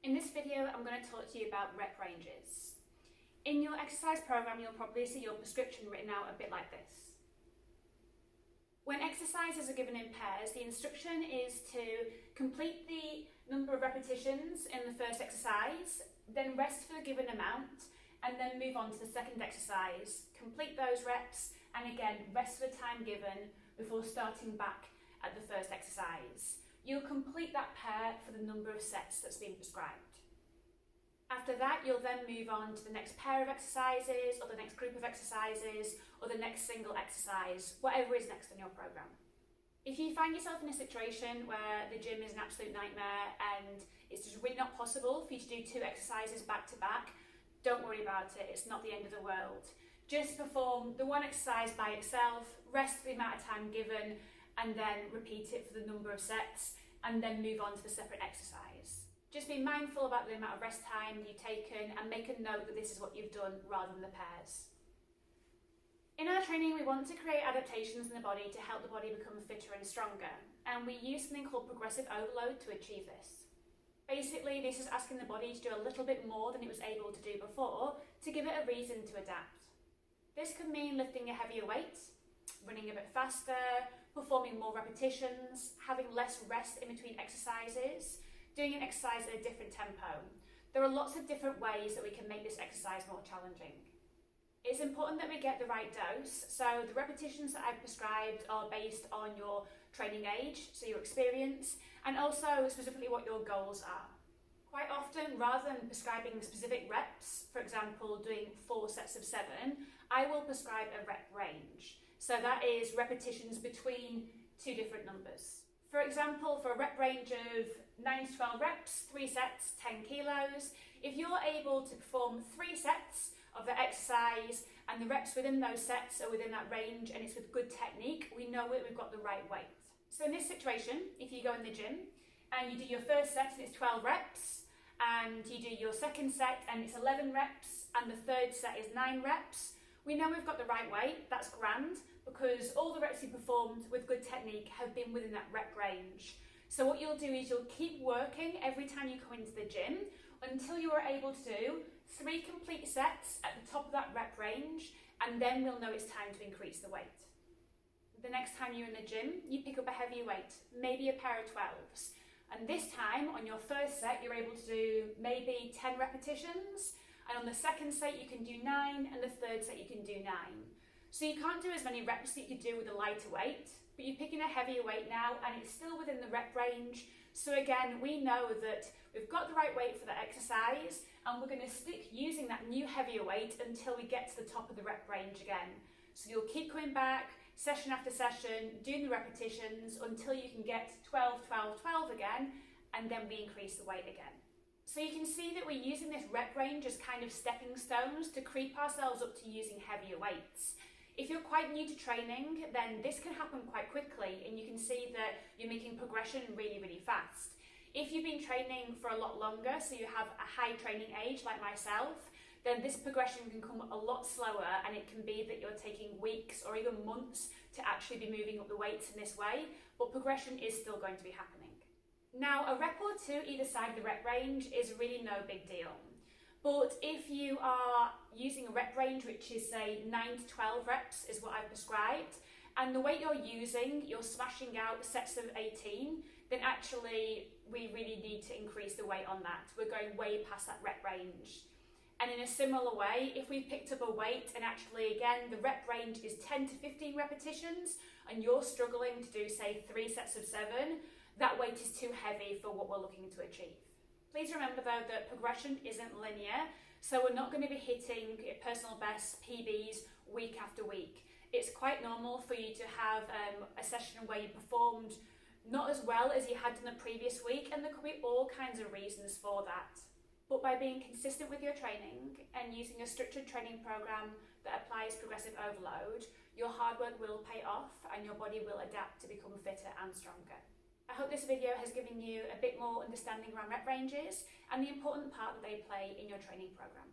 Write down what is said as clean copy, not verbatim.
In this video, I'm going to talk to you about rep ranges. In your exercise program, you'll probably see your prescription written out a bit like this. When exercises are given in pairs, the instruction is to complete the number of repetitions in the first exercise, then rest for the given amount, and then move on to the second exercise. Complete those reps, and again, rest for the time given before starting back at the first exercise. You'll complete that pair for the number of sets that's been prescribed. After that, you'll then move on to the next pair of exercises, or the next group of exercises, or the next single exercise, whatever is next on your program. If you find yourself in a situation where the gym is an absolute nightmare and it's just really not possible for you to do 2 exercises back to back, don't worry about it, it's not the end of the world. Just perform the one exercise by itself, rest for the amount of time given, and then repeat it for the number of sets, and then move on to the separate exercise. Just be mindful about the amount of rest time you've taken and make a note that this is what you've done rather than the pairs. In our training, we want to create adaptations in the body to help the body become fitter and stronger, and we use something called progressive overload to achieve this. Basically, this is asking the body to do a little bit more than it was able to do before to give it a reason to adapt. This could mean lifting a heavier weight, running a bit faster, performing more repetitions, having less rest in between exercises, doing an exercise at a different tempo. There are lots of different ways that we can make this exercise more challenging. It's important that we get the right dose, so the repetitions that I've prescribed are based on your training age, so your experience, and also specifically what your goals are. Quite often, rather than prescribing specific reps, for example, doing 4 sets of 7, I will prescribe a rep range. So that is repetitions between 2 different numbers. For example, for a rep range of 9 to 12 reps, 3 sets, 10 kilos, if you're able to perform 3 sets of the exercise and the reps within those sets are within that range and it's with good technique, we know that we've got the right weight. So in this situation, if you go in the gym and you do your first set and it's 12 reps, and you do your second set and it's 11 reps, and the third set is 9 reps, we know we've got the right weight. That's grand, because all the reps you performed with good technique have been within that rep range. So what you'll do is you'll keep working every time you come into the gym until you are able to do 3 complete sets at the top of that rep range, and then we'll know it's time to increase the weight. The next time you're in the gym, you pick up a heavier weight, maybe a pair of 12s. And this time, on your first set, you're able to do maybe 10 repetitions, and on the second set you can do 9, and the third set you can do 9. So you can't do as many reps that you could do with a lighter weight, but you're picking a heavier weight now and it's still within the rep range. So again, we know that we've got the right weight for the exercise, and we're going to stick using that new heavier weight until we get to the top of the rep range again. So you'll keep coming back, session after session, doing the repetitions until you can get 12, 12, 12 again, and then we increase the weight again. So you can see that we're using this rep range as kind of stepping stones to creep ourselves up to using heavier weights. If you're quite new to training, then this can happen quite quickly, and you can see that you're making progression really, really fast. If you've been training for a lot longer, so you have a high training age like myself, then this progression can come a lot slower, and it can be that you're taking weeks or even months to actually be moving up the weights in this way, but progression is still going to be happening. Now, a rep or 2 either side of the rep range is really no big deal. But if you are using a rep range, which is say 9 to 12 reps is what I've prescribed, and the weight you're using, you're smashing out sets of 18, then actually we really need to increase the weight on that. We're going way past that rep range. And in a similar way, if we've picked up a weight and actually, again, the rep range is 10 to 15 repetitions and you're struggling to do, say, 3 sets of 7, that weight is too heavy for what we're looking to achieve. Please remember, though, that progression isn't linear, so we're not going to be hitting personal bests, PBs, week after week. It's quite normal for you to have a session where you performed not as well as you had done the previous week, and there could be all kinds of reasons for that. But by being consistent with your training and using a structured training program that applies progressive overload, your hard work will pay off and your body will adapt to become fitter and stronger. I hope this video has given you a bit more understanding around rep ranges and the important part that they play in your training program.